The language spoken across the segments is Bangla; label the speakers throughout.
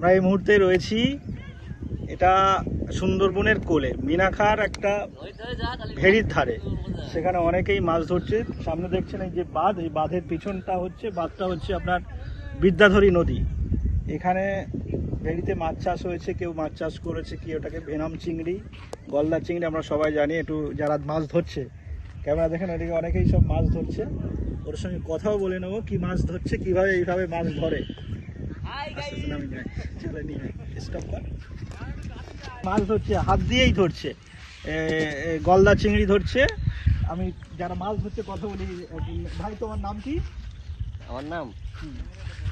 Speaker 1: আমরা এই মুহূর্তে রয়েছি এটা সুন্দরবনের কোলে মিনাখার একটা ভেড়ির ধারে, সেখানে অনেকেই মাছ ধরছে। সামনে দেখছেন এই যে বাঁধ, এই বাঁধের পিছনটা হচ্ছে বাঁধটা হচ্ছে আপনার বিদ্যাধরী নদী। এখানে ভেড়িতে মাছ চাষ হয়েছে, কেউ মাছ চাষ করেছে কি ওটাকে ভেনাম চিংড়ি, গলদা চিংড়ি আমরা সবাই জানি। একটু যারা মাছ ধরছে ক্যামেরা দেখেন ওইদিকে অনেকেই সব মাছ ধরছে, ওর সঙ্গে কথাও বলে নেবো কি মাছ ধরছে, কিভাবে এইভাবে মাছ ধরে। মাছ ধরছে হাত দিয়েই ধরছে, গলদা চিংড়ি ধরছে। আমি যারা মাছ ধরছে কথা বলি, ভাই তোমার নাম কি?
Speaker 2: আমার নাম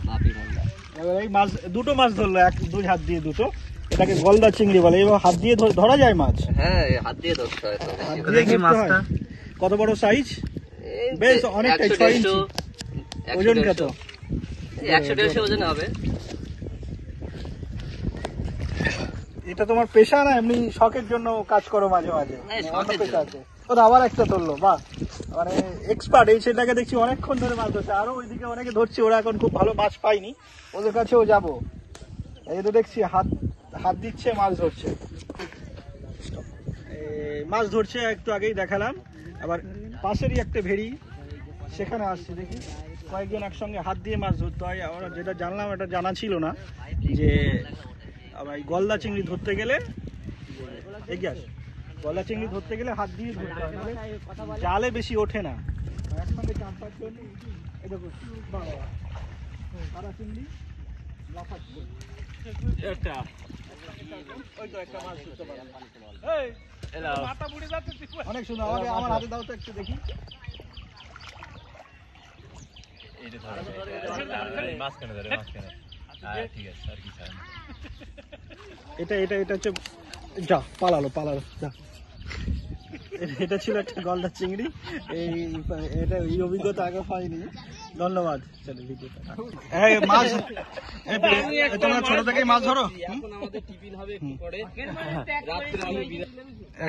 Speaker 2: বাপি মোল্লা।
Speaker 1: এবার এই মাছ দুটো মাছ ধরলো দুই হাত দিয়ে দুটো, এটাকে গলদা চিংড়ি বলে। এবার হাত দিয়ে ধরা যায় মাছ?
Speaker 2: হ্যাঁ, হাত দিয়ে ধরতে হয়।
Speaker 1: কত বড় সাইজ? বেশ অনেকটাই, 6 ইঞ্চি। ওজন কত?
Speaker 2: 100-150 ওজন হবে।
Speaker 1: এটা তোমার পেশা না এমনি শখের জন্য কাজ করো মাঝে মাঝে? পেশা আছে ওরা। আবার একটা ধরলো, বাহ, মানে এক্সপার্ট। এই ছেলেটাকে দেখছি অনেকক্ষণ ধরে মাছ ধরছে, আরো ওইদিকে অনেকে ধরছে, ওরা এখন খুব ভালো মাছ পায়নি, ওদের কাছেও যাবো। এই তো দেখছি হাত দিচ্ছে, মাছ ধরছে, মাছ ধরছে। একটু আগেই দেখালাম। আবার পাশেরই একটা ভেড়ি, সেখানে আসছে দেখি কয়েকজন একসঙ্গে হাত দিয়ে মাছ ধরতে হয়। আমরা যেটা জানলাম এটা জানা ছিল না, যে আবার গলদা চিংড়ি ধরতে গেলে গলদা চিংড়ি ধরতে গেলে হাত দিয়ে ধরতে হয়, নাহলে জালে বেশি ওঠে না। একসঙ্গে 4-5 জন সারা চিংড়ি লাফাচ্ছে। অনেক সুন্দর। আমার হাতে দাও তো একটু দেখি। এটা হচ্ছে, যা পালালো যা। এটা ছিল একটা গলদা চিংড়ি। এই অভিজ্ঞতা আগে পাইনি। ধন্যবাদ। চলো ভিডিওটা মাছ তোমরা ছোট থেকেই মাছ ধরো?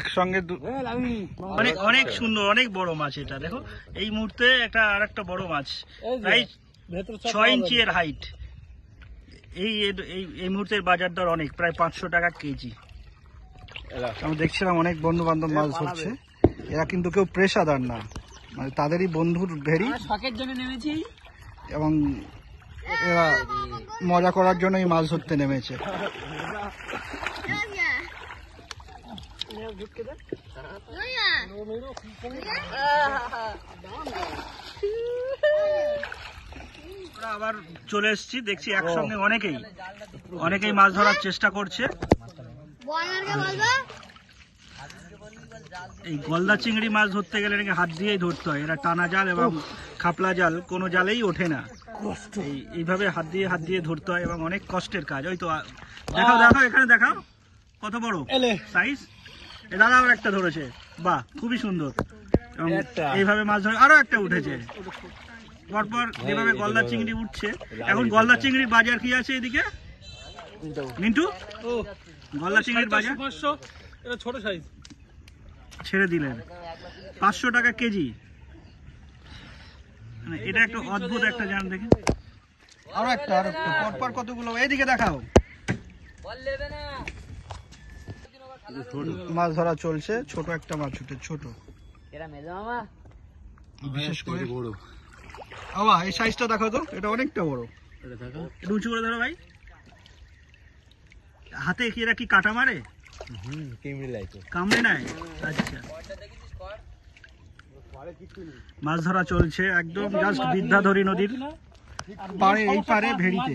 Speaker 1: একসঙ্গে অনেক সুন্দর, অনেক বড় মাছ। এটা দেখো এই মুহূর্তে আর একটা বড় মাছ, প্রায় 6 ইঞ্চি এর হাইট। এই মুহূর্তের বাজার দর অনেক, প্রায় 500 টাকা কেজি। আমি দেখছিলাম অনেক বন্ধু বান্ধব মাছ ধরছে। এরা কিন্তু কেউ পেশাদার না, মানে তাদেরই বন্ধুর ভেড়ি,
Speaker 2: শখের জন্য নেমেছি
Speaker 1: এবং এরা মজা করার জন্যই মাছ ধরতে নেমেছে। আবার চলে এসেছি, দেখছি একসঙ্গে অনেকেই মাছ ধরার চেষ্টা করছে। এই গলদা চিংড়ি মাছ ধরতে গেলে নাকি হাত দিয়েই ধরতে হয়। এরা টানা জাল এবং খাপলা জাল কোনো জালেই ওঠে না, এইভাবে হাত দিয়ে ধরতে হয় এবং অনেক কষ্টের কাজ। ওই তো দেখাও এখানে দেখাও কত বড় সাইজ। দাদাও একটা ধরেছে, বাহ, খুবই সুন্দর। এবং এইভাবে মাছ ধরে আরো একটা উঠেছে। পরপর যেভাবে গলদা চিংড়ি উঠছে। এখন গলদা চিংড়ির বাজার কি আছে এদিকে মিন্টু? গলদা চিংড়ির বাজার
Speaker 3: ছোট সাইজ
Speaker 1: ছেড়ে দিলেন 500 টাকা কেজি। এটা একটা অদ্ভুত একটা জান। দেখে আরো একটা পরপর কতগুলো এইদিকে দেখাও। মাছ ধরা চলছে, ছোট একটা মাছ উঠে, ছোট, বিশেষ করে বড়। আবা এই সাইজটা দেখো তো, এটা অনেকটা বড়। একটু উঁচু করে ধরো ভাই। হাতে কি এরা কি কাটা মারে? কামড়ে নেয়। আচ্ছা, মাছ ধরা চলছে একদম জাস্ট বিদ্যাধরী নদীর পাড়ে, এই পারে ভেড়িতে।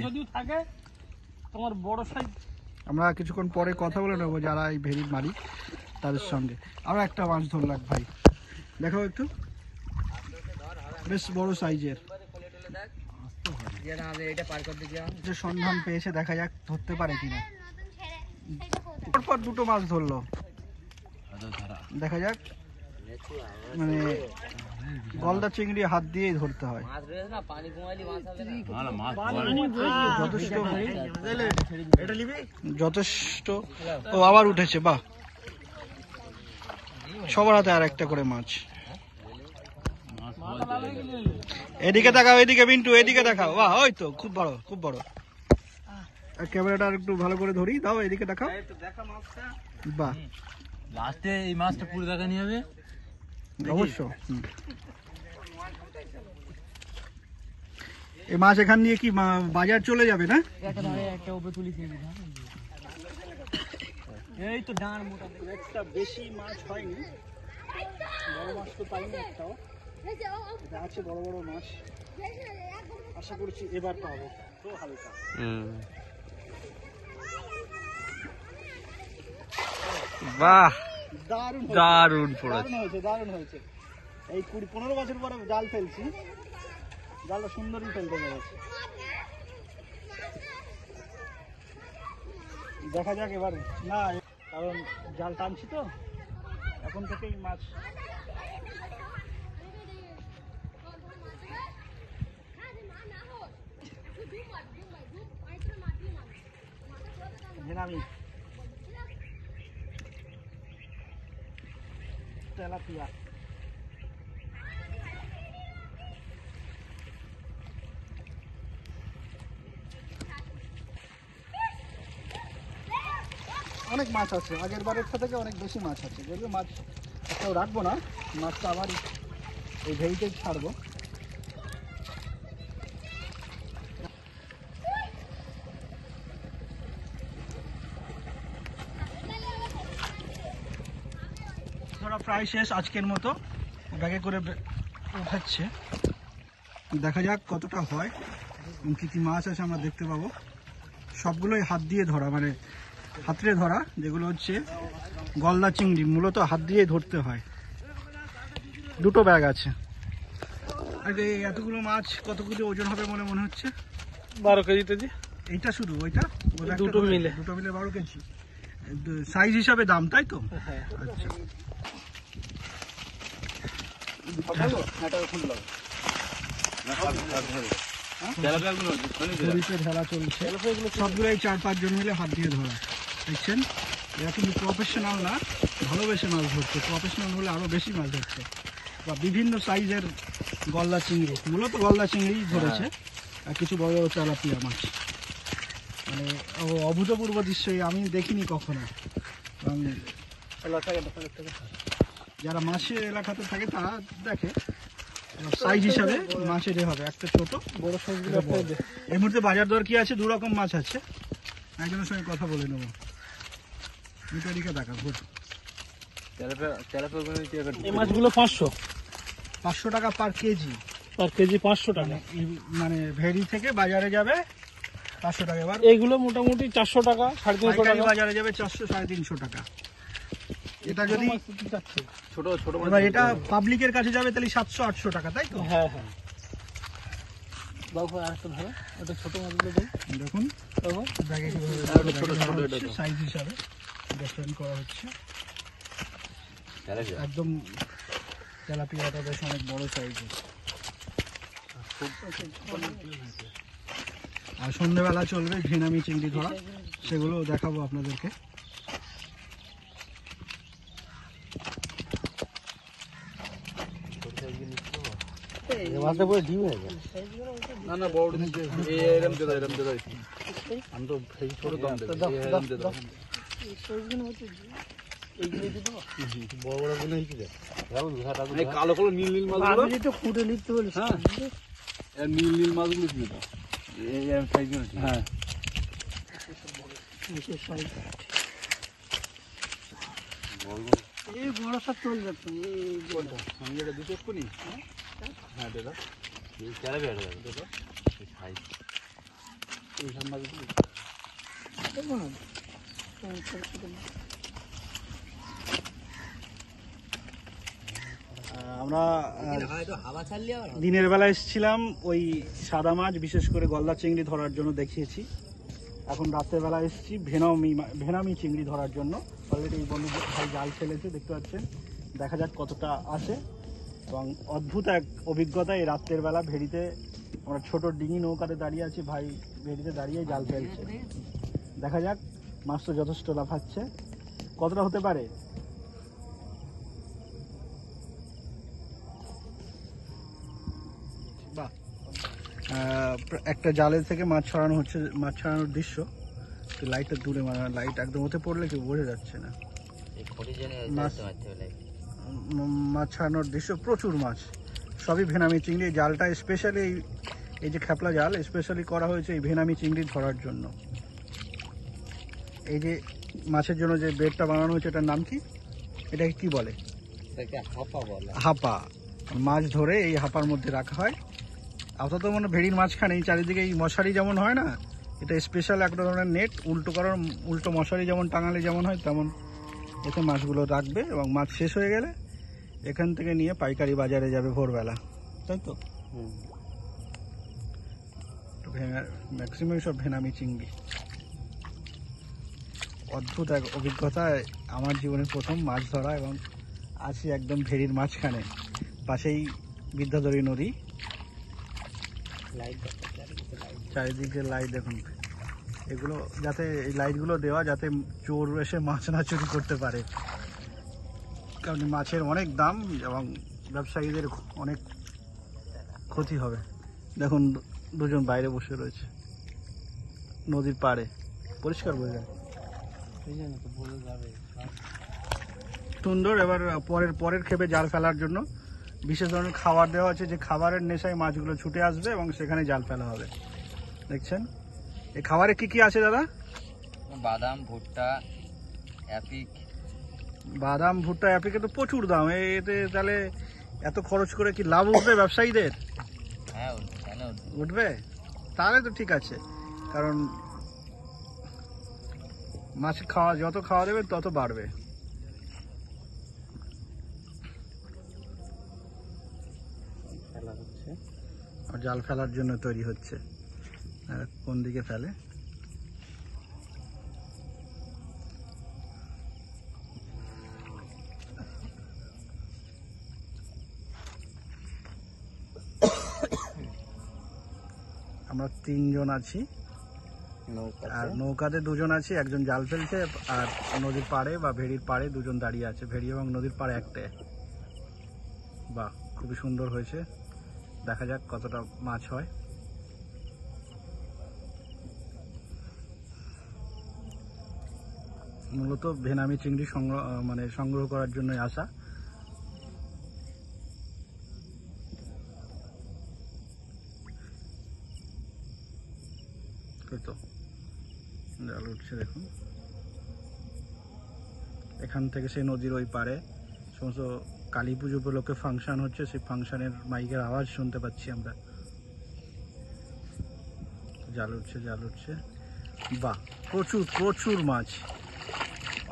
Speaker 1: আমরা কিছুক্ষণ পরে কথা বলে নেবো যারা এই ভেড়ির মালিক তাদের সঙ্গে। আরো একটা মাছ ধরলাম ভাই, দেখো একটু, বেশ বড় সাইজের। যে সন্ধান পেয়েছে, দেখা যাক ধরতে পারে কিনা। পরপর দুটো মাছ ধরলো, দেখা যাক। মানে গলদা চিংড়ি হাত দিয়েই ধরতে হয়, যথেষ্ট। ও আবার উঠেছে, বাহ, সবার হাতে আর একটা করে মাছ। এদিকে দেখাও, এদিকে বিন্টু, এদিকে দেখাও। বাহ, ওই তো খুব বড়, খুব বড়। ক্যামেরাটা আর একটু ভালো করে ধরি, দাও এদিকে দেখাও। বাহ,
Speaker 3: লাস্টে এই মাছটা পুরো দেখা নিয়ে হবে
Speaker 1: অবশ্য। এই মাছ এখান দিয়ে কি বাজার চলে যাবে না?
Speaker 3: একটা উপরে তুলি এই তো ডাঁড় মোটা
Speaker 1: একটা বেশি মাছ হয়নি, বড় মাছ তো পাইনি একটাও। এটা আছে বড় বড় মাছ, আশা করছি এবার পাবো তো হালকা।
Speaker 2: বাহ,
Speaker 1: দারুণ
Speaker 2: দারুণ
Speaker 1: হয়েছে, দারুণ হয়েছে। এই 15 বছর পরে জাল ফেলছি, জালটা সুন্দরই ফেলতে পেরেছি। দেখা যাক এবার, না কারণ জাল টানছি তো এখন থেকেই মাছ। আমি তেলাপিয়া অনেক মাছ আছে, আগের বারের থেকে অনেক বেশি মাছ আছে। যদিও মাছ একটাও রাখবো না, মাছটা আবার এই ভেড়িতে ছাড়বো। ধরা প্রায় শেষ আজকের মতো, ব্যাগে করে উঠাচ্ছে। দেখা যাক কতটা হয় এবং কী কী মাছ আছে আমরা দেখতে পাবো। সবগুলোই হাত দিয়ে ধরা, মানে হাতড়ে ধরা, যেগুলো হচ্ছে গলদা চিংড়ি, মূলত হাত দিয়ে ধরতে হয়। দুটো ব্যাগ আছে। আর এই এতগুলো মাছ কত কেজি ওজন হবে মনে হচ্ছে?
Speaker 3: 12 কেজি।
Speaker 1: এইটা শুধু ওইটা
Speaker 3: দুটো মিলে
Speaker 1: 12 কেজি সাইজ হিসাবে দাম, তাই তো?
Speaker 3: হ্যাঁ।
Speaker 1: আচ্ছা, ঢেলা চলছে, সবগুলোই 4-5 জন মিলে হাত দিয়ে ধরা। দেখছেন, এরা কিন্তু প্রফেশনাল না, ভালোবেসে মাছ ধরছে। প্রফেশনাল হলে আরো বেশি মাছ ধরছে। বা বিভিন্ন সাইজের গলদা চিংড়ি, মূলত গলদা চিংড়ি ধরেছে, আর কিছু বড় বড় তেলাপিয়া মাছ। মানে অভূতপূর্ব দৃশ্য, আমি দেখিনি কখনো। যারা মাছের এলাকাতে থাকে তারা দেখে, সাইজ হিসাবে মাছের হবে একটা ছোট, বড় সাইজগুলো। এই মুহূর্তে বাজার দর কি আছে? 2 রকম মাছ আছে, একজনের সঙ্গে কথা বলে নেবো। মিটারিকা দেখা ঘুর।
Speaker 3: এই মাছগুলো
Speaker 1: 500 টাকা পার কেজি।
Speaker 3: 500 টাকা।
Speaker 1: মানে ভেড়ি থেকে বাজারে যাবে 500 টাকা। এবার
Speaker 3: এইগুলো মোটামুটি 400 টাকা, 350 টাকা।
Speaker 1: বাজারে যাবে 400-350 টাকা। এটা যদি
Speaker 3: ছোট
Speaker 1: এবার এটা পাবলিকের কাছে যাবে তাহলে 700-800 টাকা, তাই তো?
Speaker 3: হ্যাঁ হ্যাঁ। বাবু আরেকটা ধরো, ওটা ছোট মাছগুলো দেই।
Speaker 1: দেখুন
Speaker 3: বাবু
Speaker 1: ব্যাগে ছোট সাইজ হিসাবে ডিফারেন্ট করা হচ্ছে। একদম তেলাপিয়াটা বেশ অনেক বড় সাইজের। আর সন্ধ্যেবেলা চলবে ভেনামি চিংড়ি ধরা, সেগুলো দেখাবো আপনাদেরকে।
Speaker 3: মাছটা পুরো ডিম হয়ে যায়। না বড় এরম দে দাও। আমি তো এই ছোট দাম দেব। এরম দে দাও। বড় বড় গুলো কি দেয়? এই কালো কালো নীল মাছগুলো আমি তো ফুটে নিতে বলি। হ্যাঁ, এই নীল মাছগুলো দিয়ে দাও। এই এরম সাইজগুলো। হ্যাঁ, বিশেষ সাইজ। এই বড়টা চল যাচ্ছে। এই বড়টা আমি এটা দিতে পারি। হ্যাঁ দাদা, এই চারা বেড়ে যাবে দাদা। এই সাইজ এই সামনে দিই। দেখো না,
Speaker 1: আমরা দিনের বেলা এসেছিলাম ওই সাদা মাছ, বিশেষ করে গলদা চিংড়ি ধরার জন্য দেখিয়েছি। এখন রাতের বেলা এসেছি ভেনামি চিংড়ি ধরার জন্য। অলরেডি এই বন্ধু ভাই জাল ফেলেছে, দেখতে পাচ্ছেন। দেখা যাক কতটা আসে। এবং অদ্ভুত এক অভিজ্ঞতা এই রাত্রের বেলা ভেড়িতে। আমরা ছোট ডিঙি নৌকাতে দাঁড়িয়ে আছি, ভাই ভেড়িতে দাঁড়িয়ে জাল ফেলছে। দেখা যাক, মাছ তো যথেষ্ট লাফাচ্ছে। কতটা হতে পারে? একটা জালের থেকে মাছ ছড়ানো হচ্ছে, মাছ ছড়ানোর দৃশ্য। লাইটটা দূরে মানে লাইট একদম ওতে পড়লে কি বোঝা যাচ্ছে না। মাছ ছাড়ানোর দৃশ্য, প্রচুর মাছ, সবই ভেনামি চিংড়ি। জালটা স্পেশালি এই যে খেপলা জাল স্পেশালি করা হয়েছে এই ভেনামি চিংড়ি ধরার জন্য। এই যে মাছের জন্য যে বেডটা বানানো হয়েছে এটার নাম কি, এটাকে কি বলে?
Speaker 3: হাপা বলে।
Speaker 1: হাপা। মাছ ধরে এই হাপার মধ্যে রাখা হয়। আপাতত মনে ভেড়ির মাঝখানে চারিদিকে এই মশারি যেমন হয় না, এটা স্পেশাল এক ধরনের নেট, উল্টো মশারি যেমন টাঙালে যেমন হয় তেমন এতে মাছগুলো রাখবে, এবং মাছ শেষ হয়ে গেলে এখান থেকে নিয়ে পাইকারি বাজারে যাবে ভোরবেলা, তাই তো? ম্যাক্সিমাম সব ভেনামি চিংড়ি। অদ্ভুত এক অভিজ্ঞতা, আমার জীবনের প্রথম মাছ ধরা, এবং আছি একদম ভেড়ির মাঝখানে, পাশেই বিদ্যাধরী নদী, চারিদিকে লাইট দেখুন। এগুলো যাতে এই লাইটগুলো দেওয়া যাতে চোর এসে মাছ না চুরি করতে পারে, কারণ মাছের অনেক দাম এবং ব্যবসায়ীদের অনেক ক্ষতি হবে। দেখুন দুজন বাইরে বসে রয়েছে নদীর পাড়ে, পরিষ্কার বোঝা যায় সুন্দর। এবার পরের ক্ষেপে জাল ফেলার জন্য বিশেষ ধরনের খাবার দেওয়া আছে, যে খাবারের নেশায় মাছগুলো ছুটে আসবে এবং সেখানে জাল ফেলা হবে। দেখছেন এই খাবারে কি কি আছে দাদা?
Speaker 2: বাদাম, ভুট্টা, অ্যাপিক।
Speaker 1: বাদাম, ভুট্টা, অ্যাপিকে তো প্রচুর দাম, এতে তাহলে এত খরচ করে কি লাভ উঠবে ব্যবসায়ীদের?
Speaker 2: হ্যাঁ
Speaker 1: উঠবে, তাহলে তো ঠিক আছে, কারণ মাছ যত খাওয়া দেবে তত বাড়বে। জাল ফেলার জন্য তৈরি হচ্ছে। কোন দিকে ফেলে? আমরা 3 জন আছি, আর নৌকাতে 2 জন আছি, একজন জাল ফেলছে, আর নদীর পাড়ে বা ভেড়ির পাড়ে 2 জন দাঁড়িয়ে আছে। ভেড়ি এবং নদীর পাড়ে একটাই। বাহ, খুবই সুন্দর হয়েছে, দেখা যাক কতটা মাছ হয়। মূলত ভেনামি চিংড়ি সংগ্রহ করার জন্যই আসা। তো জাল উঠছে দেখুন, এখান থেকে সেই নদীর ওই পারে সমস্ত কালী পুজো উপলক্ষে ফাংশন হচ্ছে, সেই ফাংশনের মাইকের আওয়াজ শুনতে পাচ্ছি আমরা। জাল উঠছে, বাহ, প্রচুর মাছ,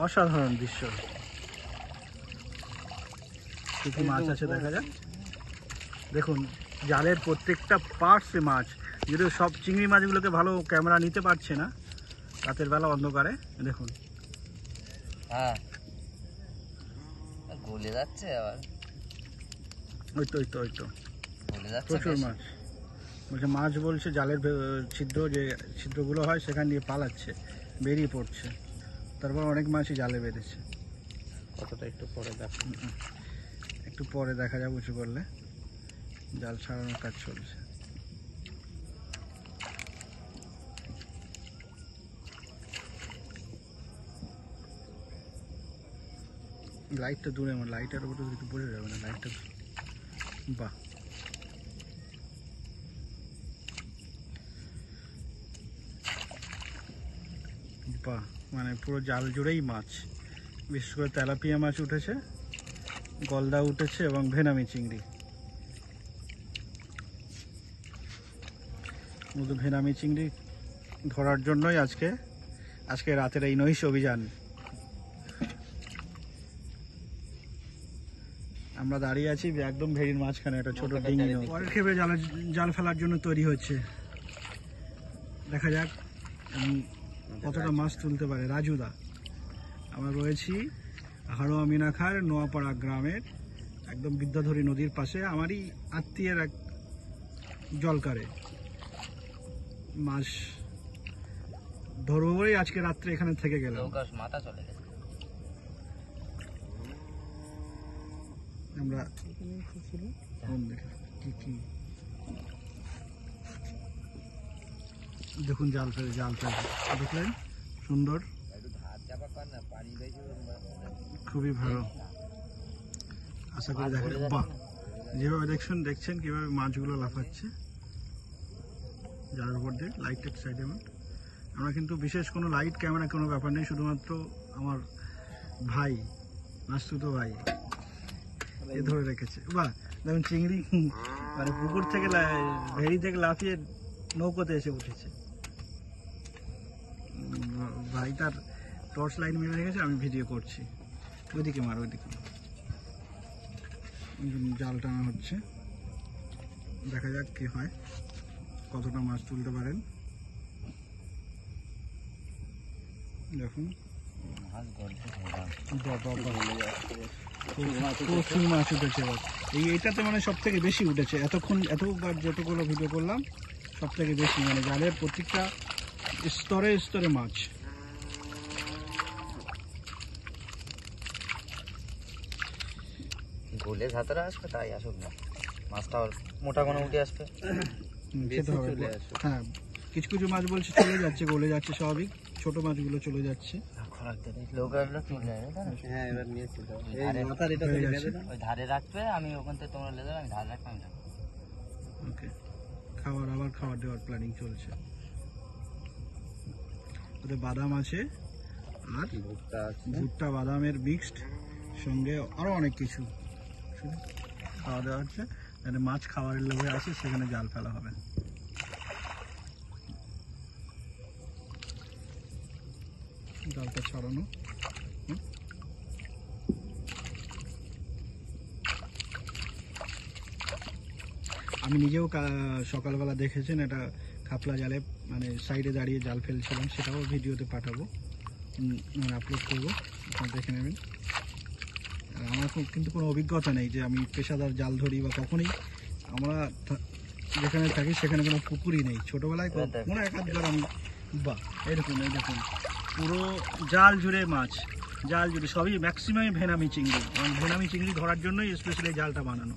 Speaker 1: অসাধারণ দৃশ্য। কি কি মাছ আছে দেখা যাক। দেখুন জালের প্রত্যেকটা পার্টসে মাছ, যদিও সব চিংড়ি মাছগুলোকে ভালো ক্যামেরা নিতে পারছে না রাতের বেলা অন্ধকারে। দেখুন
Speaker 2: হ্যাঁ গলে যাচ্ছে, আবার
Speaker 1: ওই তো
Speaker 2: গলে যাচ্ছে
Speaker 1: প্রচুর মাছ। বলছে মাছ বলছে জালের যে ছিদ্রগুলো হয় সেখান দিয়ে পালাচ্ছে, বেরিয়ে পড়ছে, তারপর অনেক মাছই জালে বেঁধেছে। কতটা একটু পরে দেখা যাবে, উঁচু করলে জাল ছাড়ানোর কাজ চলছে। লাইটটা দূরে, আমার লাইটের উপর কিছু বোঝা যাবে না, লাইটটা। বাহ, মানে পুরো জাল জুড়েই মাছ, বিশেষ করে তেলাপিয়া মাছ উঠেছে, গলদা উঠেছে এবং ভেনামি চিংড়ি। ভেনামি চিংড়ি ধরার জন্যই আজকে রাতের এই নৈশ অভিযান। আমরা দাঁড়িয়ে আছি একদম ভেড়ির মাঝখানে, একটা ছোট ডিঙি। পরের ক্ষেপে জাল ফেলার জন্য তৈরি হচ্ছে, দেখা যাক কতটা মাছ তুলতে পারে রাজুদা। আমরা রয়েছি হাড়োয়া মিনাখার নোয়াপাড়া গ্রামের একদম বিদ্যাধরী নদীর পাশে, আমারই আত্মীয়ের এক জলকারে। মাছ ধরবো বলেই আজকে রাত্রে এখানে থেকে গেলাম।
Speaker 2: মাথা চলে গেছে।
Speaker 1: আমরা দেখুন জাল ফেলে দেখলেন সুন্দর, খুবই ভালো। আশা করি দেখা, বাহ যেভাবে দেখছেন কিভাবে মাছগুলো লাফাচ্ছে যার উপর দিয়ে লাইটের সাইডে। আমরা কিন্তু বিশেষ কোনো লাইট ক্যামেরা কোনো ব্যাপার নেই, শুধুমাত্র আমার ভাই মাসুতো ভাই এ ধরে রেখেছে। বাহ দেখুন চিংড়ি মানে পুকুর থেকে ভেড়ি থেকে লাফিয়ে নৌকোতে এসে উঠেছে। ভাই তার টর্চ লাইট মেরে রেখেছে, আমি ভিডিও করছি। ওইদিকে মার, ওইদিকে জাল টানা হচ্ছে, দেখা যাক কি হয়, কতটা মাছ তুলতে পারেন। দেখুন প্রচুর মাছ উঠেছে এবার। এইটাতে মানে সব থেকে বেশি উঠেছে এতবার যতগুলো ভিডিও করলাম, সব থেকে বেশি মানে জালের প্রত্যেকটা স্তরে স্তরে মাছ।
Speaker 2: গোলে ধাতরা আসবে তাই আসুক না, মাছটা মোটা কোনো উঠে আসবে।
Speaker 1: খেতে হবে। হ্যাঁ কিছু কিছু মাছ বলছে চলে যাচ্ছে, গলে যাচ্ছে স্বাভাবিক, ছোট মাছগুলো চলে যাচ্ছে।
Speaker 2: হ্যাঁ এবার নিয়ে ওই ধারে রাখবে, আমি ওখান থেকে তোমরা লেদার, আমি ধারে রাখবো, আমি যাবো।
Speaker 1: ওকে, খাবার দেওয়ার প্ল্যানিং চলছে। ওতে বাদাম আছে আর ভুট্টা বাদামের মিক্সড, সঙ্গে আরো অনেক কিছু খাওয়া দাওয়া হচ্ছে। মাছ খাবারের লোভে আছে, সেখানে জাল ফেলা হবে। জালটা ছড়ানো, আমি নিজেও সকালবেলা দেখেছেন এটা খাপলা জালে মানে সাইডে দাঁড়িয়ে জাল ফেলছিলাম, সেটাও ভিডিওতে পাঠাবো, আপলোড করবো, আপনারা দেখে নেবেন। আমার কিন্তু কোনো অভিজ্ঞতা নেই যে আমি পেশাদার জাল ধরি বা কখনই। আমরা যেখানে থাকি সেখানে কোনো পুকুরই নেই, ছোটোবেলায় কোনো একাধবার আমি, বাহ এই দেখুন পুরো জাল জুড়ে মাছ, জাল জুড়ে সবই ম্যাক্সিমাম ভেনামি চিংড়ি, এবং ভেনামি চিংড়ি ধরার জন্যই স্পেশালি জালটা বানানো।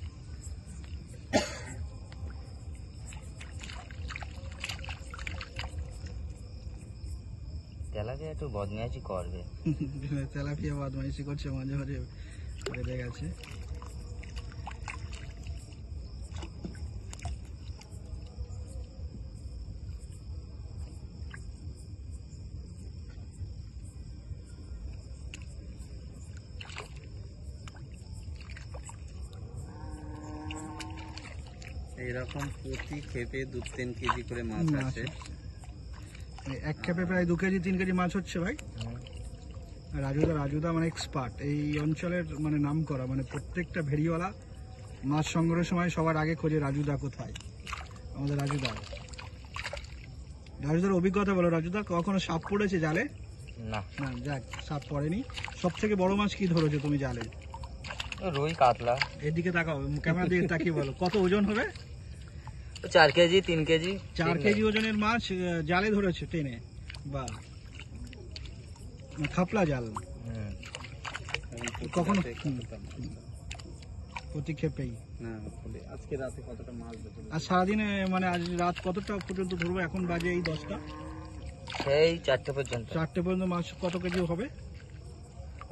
Speaker 2: তেলাপিয়া একটু বদমাইশি করবে,
Speaker 1: তেলাপিয়া বদমাইশি করছে, মাঝে মাঝে বেঁধে গেছে।
Speaker 3: এইরকম প্রতি ক্ষেপে 2-3 কেজি করে মাছ আছে।
Speaker 1: এক ক্ষেপে প্রায় 2 কেজি 3 কেজি মাছ হচ্ছে ভাই। রাজুদা মানে এক্সপার্ট এই অঞ্চলের, মানে নাম করা, মানে প্রত্যেকটা ভেড়িওয়ালা মাছ সংগ্রহের সময় সবার আগে খোঁজে রাজুদা কোথায়। আমাদের রাজুদার অভিজ্ঞতা বলো। রাজুদা কখনো সাপ পড়েছে জালে?
Speaker 2: না
Speaker 1: না, যাক সাপ পড়েনি। সব থেকে বড় মাছ কি ধরেছো তুমি জালে?
Speaker 2: রুই কাতলা।
Speaker 1: এদিকে তাকাও, ক্যামেরা দিকে তাকিয়ে বলো কত ওজন হবে?
Speaker 2: 4 কেজি 3 কেজি।
Speaker 1: 4 কেজি ওজনের মাছ জালে ধরেছে টেনে, বা খাপলা জাল। কখনো প্রতি ক্ষেপেই
Speaker 3: না, আজকে রাতে কতটা মাছ ধরবে?
Speaker 1: আর সারাদিনে মানে আজ রাত কতটা পর্যন্ত ধরবো? এখন বাজে এই 10টা,
Speaker 2: সেই 4টে পর্যন্ত।
Speaker 1: 4টে পর্যন্ত মাছ কত কেজি হবে?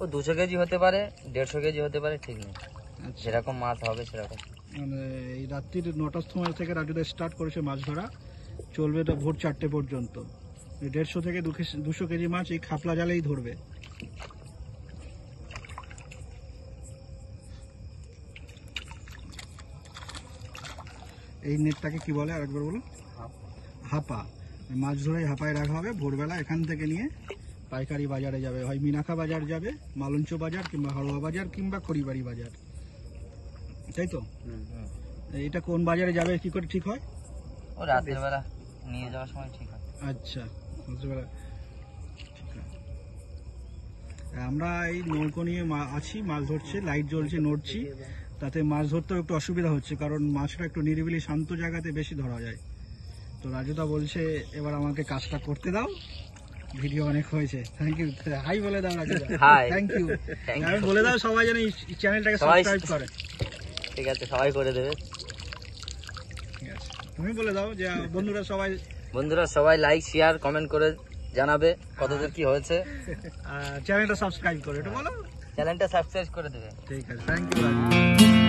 Speaker 2: ও 200 কেজি হতে পারে, 150 কেজি হতে পারে, ঠিক নেই।
Speaker 1: আচ্ছা,
Speaker 2: যেরকম মাছ হবে সেরকম।
Speaker 1: মানে এই রাত্রির 9টার সময় থেকে রাজুদা স্টার্ট করেছে মাছ ধরা, চলবে তো ভোর 4টে পর্যন্ত। 150 থেকে 200 কেজি মাছ এই খাপলা জালেই ধরবে। এই নেটটাকে কি বলে আরেকবার বলো? হাপা। মাছ ধরে হাপায় রাখা হবে, ভোরবেলা এখান থেকে নিয়ে পাইকারি বাজারে যাবে, হয় মিনাখা বাজার যাবে, মালঞ্চ বাজার, কিংবা হাড়োয়া বাজার, কিংবা খড়িবাড়ি বাজার, তাই তো? এটা কোন বাজারে যাবে কি করে ঠিক হয়?
Speaker 2: ও রাতের বেলা নিয়ে যাওয়ার সময় ঠিক হয়।
Speaker 1: আচ্ছা, রাতের বেলা। আমরা এই নৌকো নিয়ে আছি, মাছ ধরছে, লাইট জ্বলছে, নড়ছি, তাতে মাছ ধরতেও একটু অসুবিধা হচ্ছে, কারণ মাছটা একটু নিরিবিলি শান্ত জায়গাতে বেশি ধরা যায়। তো রাজুদা বলছে এবার আমাকে কাজটা করতে দাও, ভিডিও অনেক হয়েছে। থ্যাংক ইউ, হাই বলে দাও রাজুদা। থ্যাংক ইউ, আমি বলে দাও সবাই যেন এই চ্যানেলটাকে সাবস্ক্রাইব করে।
Speaker 2: ঠিক আছে, সবাই করে দেবে।
Speaker 1: ঠিক আছে, তুমি বলে দাও যে বন্ধুরা সবাই
Speaker 2: লাইক শেয়ার কমেন্ট করে জানাবে কতদূর কি হয়েছে।
Speaker 1: চ্যানেলটা সাবস্ক্রাইব করো, এটা বলো।
Speaker 2: চ্যানেলটা সাবস্ক্রাইব করে দেবে।
Speaker 1: ঠিক আছে, থ্যাংক ইউ।